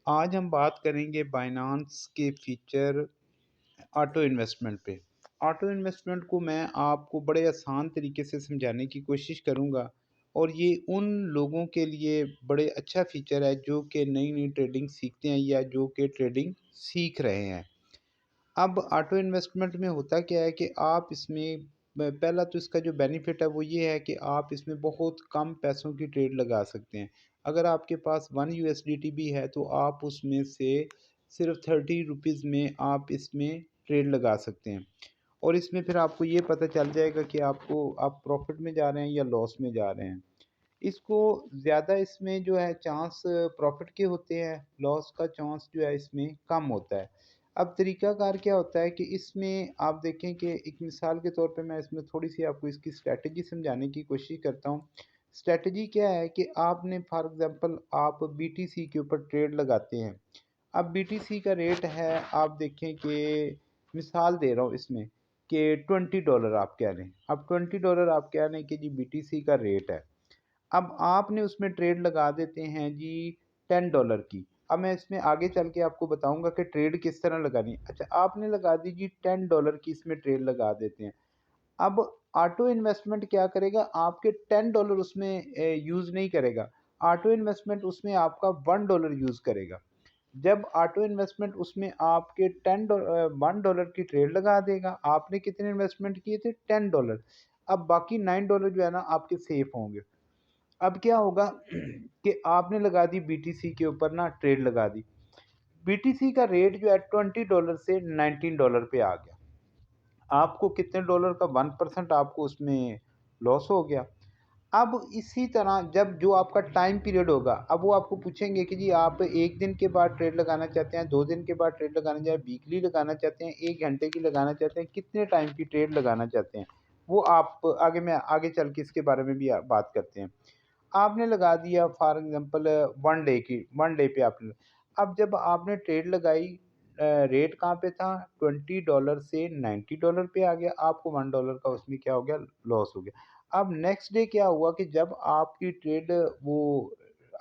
आज हम बात करेंगे बाइनांस के फीचर ऑटो इन्वेस्टमेंट पे। ऑटो इन्वेस्टमेंट को मैं आपको बड़े आसान तरीके से समझाने की कोशिश करूँगा और ये उन लोगों के लिए बड़े अच्छा फीचर है जो कि नई-नई ट्रेडिंग सीखते हैं या जो कि ट्रेडिंग सीख रहे हैं। अब ऑटो इन्वेस्टमेंट में होता क्या है कि आप इसमें पहला तो इसका जो बेनिफिट है वो ये है कि आप इसमें बहुत कम पैसों की ट्रेड लगा सकते हैं। अगर आपके पास 1 यूएसडीटी भी है तो आप उसमें से सिर्फ 30 रुपीज़ में आप इसमें ट्रेड लगा सकते हैं और इसमें फिर आपको ये पता चल जाएगा कि आप प्रॉफिट में जा रहे हैं या लॉस में जा रहे हैं। इसको ज़्यादा इसमें जो है चांस प्रॉफिट के होते हैं, लॉस का चांस जो है इसमें कम होता है। अब तरीकाकार क्या होता है कि इसमें आप देखें कि एक मिसाल के तौर पे मैं इसमें थोड़ी-सी आपको इसकी स्ट्रैटेजी समझाने की कोशिश करता हूँ। स्ट्रैटेजी क्या है कि आपने फॉर एग्ज़ाम्पल आप बीटीसी के ऊपर ट्रेड लगाते हैं। अब बीटीसी का रेट है आप देखें कि मिसाल दे रहा हूँ इसमें कि $20 आप कह लें। अब $20 आप कह लें कि जी बीटीसी का रेट है। अब आपने उसमें ट्रेड लगा देते हैं जी $10 की। अब मैं इसमें आगे चल के आपको बताऊँगा कि ट्रेड किस तरह लगानी है। अच्छा आपने लगा दी जी $10 की इसमें ट्रेड लगा देते हैं। अब ऑटो इन्वेस्टमेंट क्या करेगा आपके $10 उसमें यूज़ नहीं करेगा। ऑटो इन्वेस्टमेंट उसमें आपका $1 यूज़ करेगा। जब ऑटो इन्वेस्टमेंट उसमें आपके $1 की ट्रेड लगा देगा। आपने कितने इन्वेस्टमेंट किए थे? $10। अब बाकी $9 जो है ना आपके सेफ होंगे। अब क्या होगा कि आपने लगा दी बीटीसी के ऊपर ना ट्रेड लगा दी। बीटीसी का रेट जो है $20 से $19 पे आ गया। आपको कितने डॉलर का 1% आपको उसमें लॉस हो गया। अब इसी तरह जब जो आपका टाइम पीरियड होगा, अब वो आपको पूछेंगे कि जी आप 1 दिन के बाद ट्रेड लगाना चाहते हैं, 2 दिन के बाद ट्रेड लगाना चाहते हैं, वीकली लगाना चाहते हैं, 1 घंटे की लगाना चाहते हैं, कितने टाइम की ट्रेड लगाना चाहते हैं। वो आप आगे चल के इसके बारे में भी बात करते हैं। आपने लगा दिया फॉर एग्जांपल 1 डे पे आपने अब जब आपने ट्रेड लगाई रेट कहाँ पे था $20 से $90 पे आ गया आपको $1 का उसमें क्या हो गया लॉस हो गया। अब नेक्स्ट डे क्या हुआ कि जब आपकी ट्रेड वो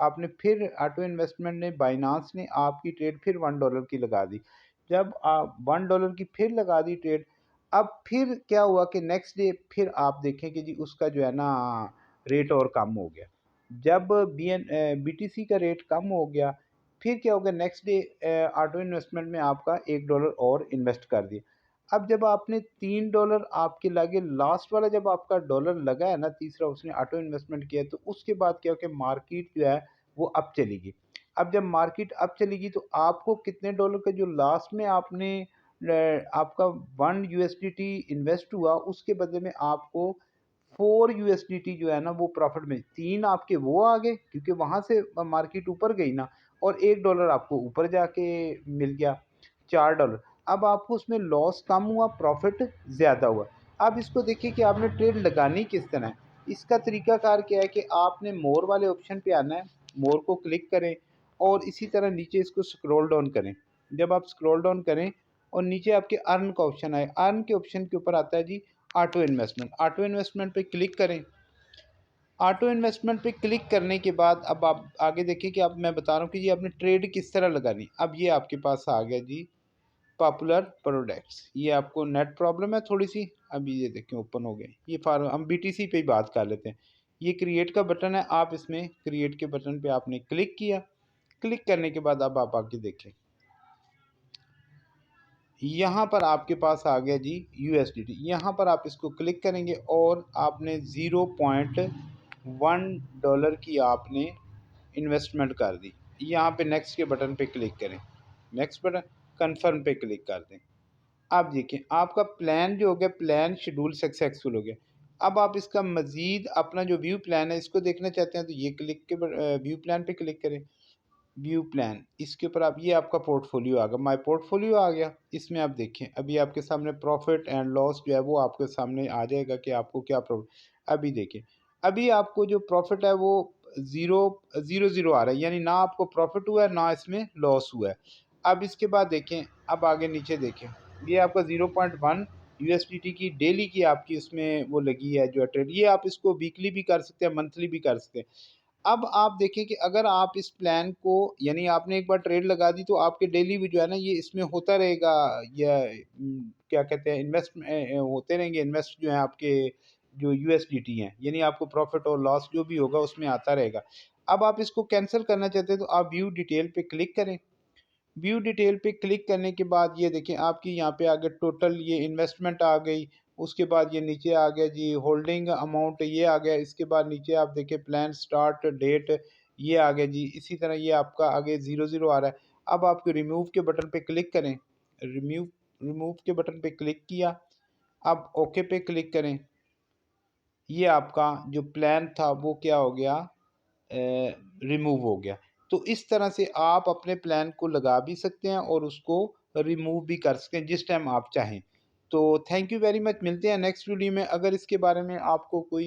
आपने फिर ऑटो इन्वेस्टमेंट ने बाइनांस ने आपकी ट्रेड फिर $1 की लगा दी। जब आप $1 की फिर लगा दी ट्रेड, अब फिर क्या हुआ कि नेक्स्ट डे फिर आप देखें कि जी उसका जो है ना रेट और कम हो गया। जब बीटीसी का रेट कम हो गया, फिर क्या हो गया नेक्स्ट डे ऑटो इन्वेस्टमेंट में आपका $1 और इन्वेस्ट कर दिया। अब जब आपने $3 आपके लगे लास्ट वाला जब आपका डॉलर लगा है ना तीसरा उसने ऑटो इन्वेस्टमेंट किया तो उसके बाद क्या हो गया मार्केट जो है वो अप चली गई। अब जब मार्केट अप चली गई तो आपको कितने डॉलर का जो लास्ट में आपने आपका 1 यूएसडीटी इन्वेस्ट हुआ उसके बदले में आपको 4 यूएसडीटी जो है ना वो प्रॉफिट में 3 आपके वो आ गए क्योंकि वहाँ से मार्केट ऊपर गई ना और $1 आपको ऊपर जाके मिल गया $4। अब आपको उसमें लॉस कम हुआ प्रॉफिट ज़्यादा हुआ। अब इसको देखिए कि आपने ट्रेड लगानी किस तरह है। इसका तरीकाकार क्या है कि आपने मोर वाले ऑप्शन पे आना है, मोर को क्लिक करें और इसी तरह नीचे इसको स्क्रॉल डाउन करें। जब आप स्क्रॉल डाउन करें और नीचे आपके अर्न का ऑप्शन आए, अर्न के ऑप्शन के ऊपर आता है जी ऑटो इन्वेस्टमेंट। ऑटो इन्वेस्टमेंट पे क्लिक करें। ऑटो इन्वेस्टमेंट पे क्लिक करने के बाद अब आप आगे देखिए कि अब मैं बता रहा हूँ कि ये आपने ट्रेड किस तरह लगानी। अब ये आपके पास आ गया जी पॉपुलर प्रोडक्ट्स। ये आपको नेट प्रॉब्लम है थोड़ी सी, अभी ये देखें ओपन हो गए। ये फार हम बीटीसी पे ही बात कर लेते हैं। ये क्रिएट का बटन है, आप इसमें क्रिएट के बटन पे आपने क्लिक किया। क्लिक करने के बाद अब आप आगे देखें, यहाँ पर आपके पास आ गया जी यूएसडीटी। यहाँ पर आप इसको क्लिक करेंगे और आपने $0.1 की आपने इन्वेस्टमेंट कर दी। यहाँ पे नेक्स्ट के बटन पे क्लिक करें, नेक्स्ट बटन कन्फर्म पे क्लिक कर दें। अब देखिए आपका प्लान जो हो गया प्लान शेड्यूल सक्सेसफुल हो गया। अब आप इसका मज़ीद अपना जो व्यू प्लान है इसको देखना चाहते हैं तो ये क्लिक के व्यू प्लान पे क्लिक करें। व्यू प्लान इसके ऊपर आप ये आपका पोर्टफोलियो आ गया, माय पोर्टफोलियो आ गया। इसमें आप देखें अभी आपके सामने प्रॉफिट एंड लॉस जो है वो आपके सामने आ जाएगा कि आपको क्या प्रॉफिट। अभी देखें अभी आपको जो प्रॉफिट है वो ज़ीरो ज़ीरो ज़ीरो आ रहा है, यानी ना आपको प्रॉफिट हुआ है ना इसमें लॉस हुआ है। अब इसके बाद देखें, अब आगे नीचे देखें ये आपका 0.1 यूएसडीटी की डेली की आपकी इसमें वो लगी है जो ट्रेड। ये आप इसको वीकली भी कर सकते हैं, मंथली भी कर सकते हैं। अब आप देखिए कि अगर आप इस प्लान को यानी आपने एक बार ट्रेड लगा दी तो आपके डेली भी जो है ना ये इसमें होता रहेगा या क्या कहते हैं होते रहेंगे इन्वेस्ट जो है आपके जो यूएसडीटी हैं, यानी आपको प्रॉफिट और लॉस जो भी होगा उसमें आता रहेगा। अब आप इसको कैंसिल करना चाहते हैं तो आप व्यू डिटेल पे क्लिक करें। व्यू डिटेल पे क्लिक करने के बाद ये देखें आपकी यहाँ पे आगे टोटल ये इन्वेस्टमेंट आ गई। उसके बाद ये नीचे आ गया जी होल्डिंग अमाउंट ये आ गया। इसके बाद नीचे आप देखें प्लान स्टार्ट डेट ये आ गया जी। इसी तरह ये आपका आगे 00 आ रहा है। अब आपको रिमूव के बटन पे क्लिक करें। रिमूव रिमूव के बटन पे क्लिक किया। अब ओके पे क्लिक करें। ये आपका जो प्लान था वो क्या हो गया, रिमूव हो गया। तो इस तरह से आप अपने प्लान को लगा भी सकते हैं और उसको रिमूव भी कर सकते हैं जिस टाइम आप चाहें। तो थैंक यू वेरी मच, मिलते हैं नेक्स्ट वीडियो में। अगर इसके बारे में आपको कोई